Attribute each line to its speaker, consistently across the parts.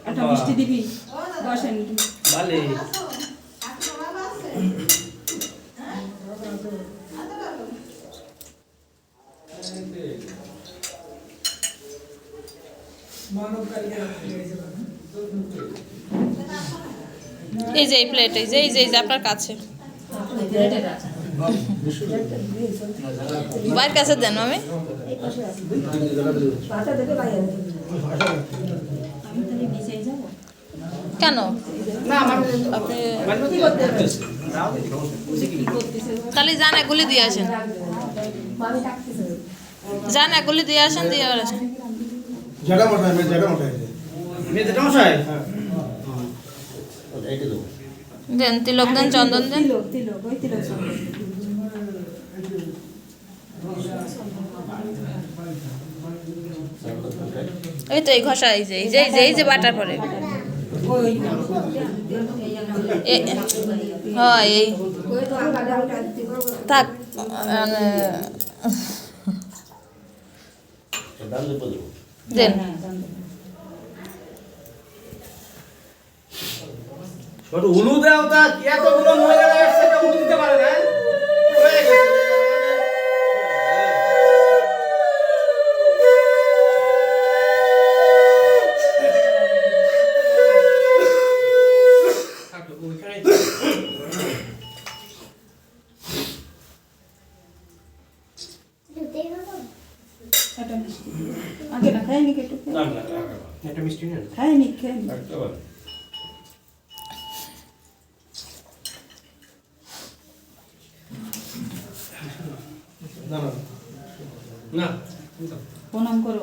Speaker 1: একটা মিষ্টি দিবি বসেন
Speaker 2: ভালো
Speaker 3: এই যে এই প্লেট এই যে আপনার কাছে বাইরের কাছে দেন আমি কেন আপনি তাহলে যান এগুলি দিয়ে আসেন যান এগুলি দিয়ে আসেন দিয়ে আসেন দেন তিলক দেন চন্দন দেন এই তো এই ঘষা এই যে বাটার পরে হ্যাঁ এই থাক দেন
Speaker 2: উলু দেও তা এতগুলো মহিলা সেটা উলু দিতে পারে না
Speaker 1: আগে না খাইনি কেটে
Speaker 2: না এটা মিষ্টি না
Speaker 1: খাইনি
Speaker 2: না
Speaker 1: প্রণাম করো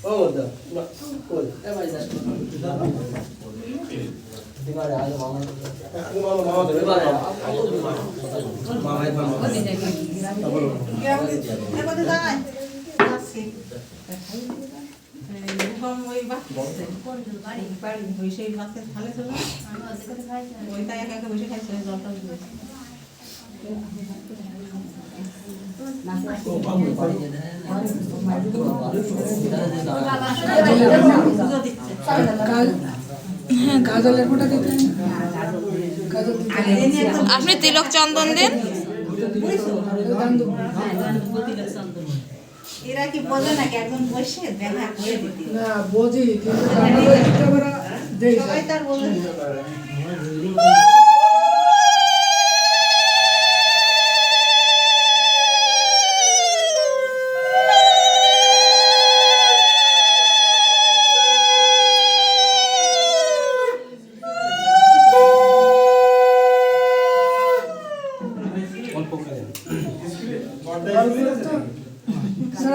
Speaker 2: ও দা কই এ ভাই যা দিবারে আজ মামা মামা ধরে মামা ওদি যাই বলো এ বদে যাই আসি কম ওই বা কোন বাড়ি বাড়ি ওই সেই মাছের ভালো ছিল আমি ওদিকে খাইছি ওইটা একা একা বসে খাইছি জলটা দিয়ে
Speaker 3: আপনি তিলক চন্দন দেন
Speaker 1: এরা কি বোঝে নাকি একজন বসে দেখা করে দিতে
Speaker 4: না বোঝি
Speaker 1: সবাই তার বলে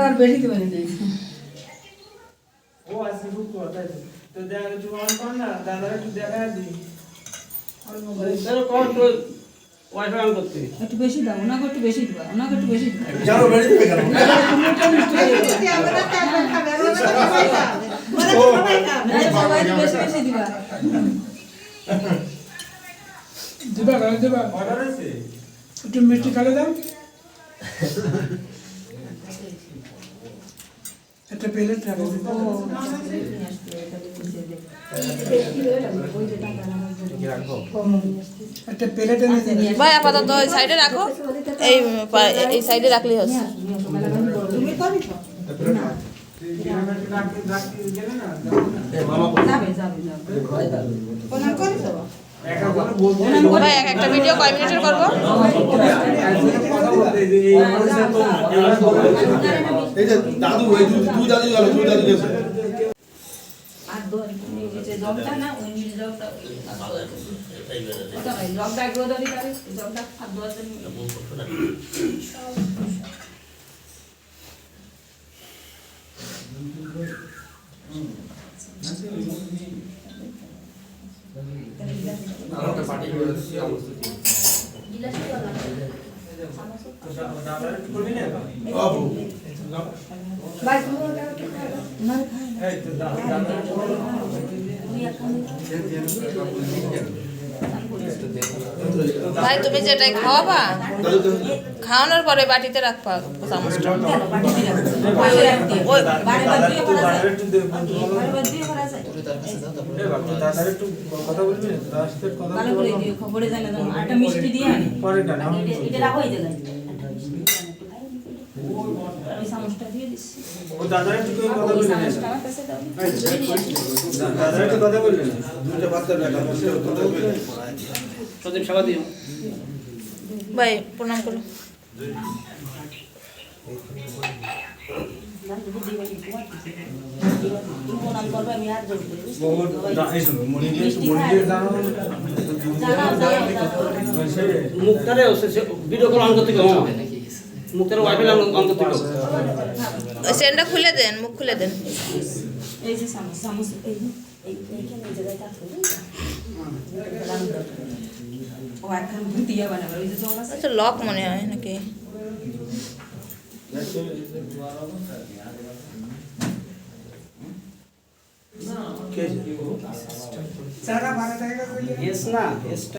Speaker 4: আর বেশি দিবেন
Speaker 5: ও আসে খুব কথা তো দেখা জুয়ান কোন না দাদা একটু দেখা দি
Speaker 2: ধরো কোন তো ওয়াইফাই অন করতে
Speaker 1: একটু বেশি দাও ওনাকে একটু বেশি দিবা ওনাকে একটু বেশি দিবা
Speaker 5: জানো বেড়ে দিবে কেন
Speaker 1: সবাই বেশি বেশি দিবা
Speaker 4: দিবা
Speaker 5: অর্ডার আছে
Speaker 4: একটু মিষ্টি খালে দাও একটা প্লেট রাখো একটা প্লেট এনে
Speaker 3: ভাই আপাতত ওই সাইডে রাখো এই সাইডে রাখলেই হচ্ছে
Speaker 1: তুমি করিস না প্রণাম করিস
Speaker 3: ভাই একটা ভিডিও কয় মিনিটের করবো
Speaker 5: এই যে দাদু ওই দুই দাদু গেল দুই দাদু গেছে
Speaker 1: আর দো যে জগটা না ওই নিজ জগটা ওটা ভাই জগটা গোদরি করে জগটা আর দো জন
Speaker 5: দাদা একটু করবি না
Speaker 1: ভাই তুমি ওটা একটু খাও দাও। না খাই না।
Speaker 5: এই তো দাদা একটু করবি না
Speaker 1: তুমি এখন
Speaker 3: ভাই তুমি যেটাই খাওয়াবা খাওয়ানোর পরে বাটিতে রাখবা চামচটা
Speaker 1: পাশে রাখতে
Speaker 3: ওই
Speaker 1: বারে দিয়ে করা
Speaker 5: দাদা
Speaker 1: যায়
Speaker 5: একটু দে
Speaker 1: বারে দিয়ে করা যায়
Speaker 5: দাদা একটু কথা বলবি না রাস্তায় কথা
Speaker 1: ভালো করে দিও খবরে জানা দাও আটা মিষ্টি দিয়ে আনি
Speaker 5: পরে না না
Speaker 1: এটা রাখো এই জায়গায় আটা মিষ্টি দিয়ে আনি একটু খাই দিতে ওই চামচটা দিয়ে দিচ্ছি
Speaker 5: ও দাদা একটু কথা
Speaker 1: ওই
Speaker 5: বলবি না
Speaker 1: চামচটা আমার কাছে দাও
Speaker 5: দাদা একটু কথা বলবি না
Speaker 6: সদীপ সেবা দিও
Speaker 3: ভাই প্রণাম করো
Speaker 1: প্রণাম করবে আমি আর জোর করি
Speaker 5: বহুত এই শুনো মনিকে জানো
Speaker 6: মুক্তারে ভিডিও কল অন করতে গো মুক্তারে ওয়াইফাই অন করতে গো
Speaker 3: ওই সেন্টটা খুলে দেন মুখ খুলে দেন
Speaker 1: এই যে চামচ চামচ এইখানে এই জায়গায় কাজ করি ও এখন ভুতিয়া বানাবে ওই যে জল আছে
Speaker 3: আচ্ছা লক মনে হয় নাকি
Speaker 4: চারা বারে থাকে
Speaker 6: ইয়েস না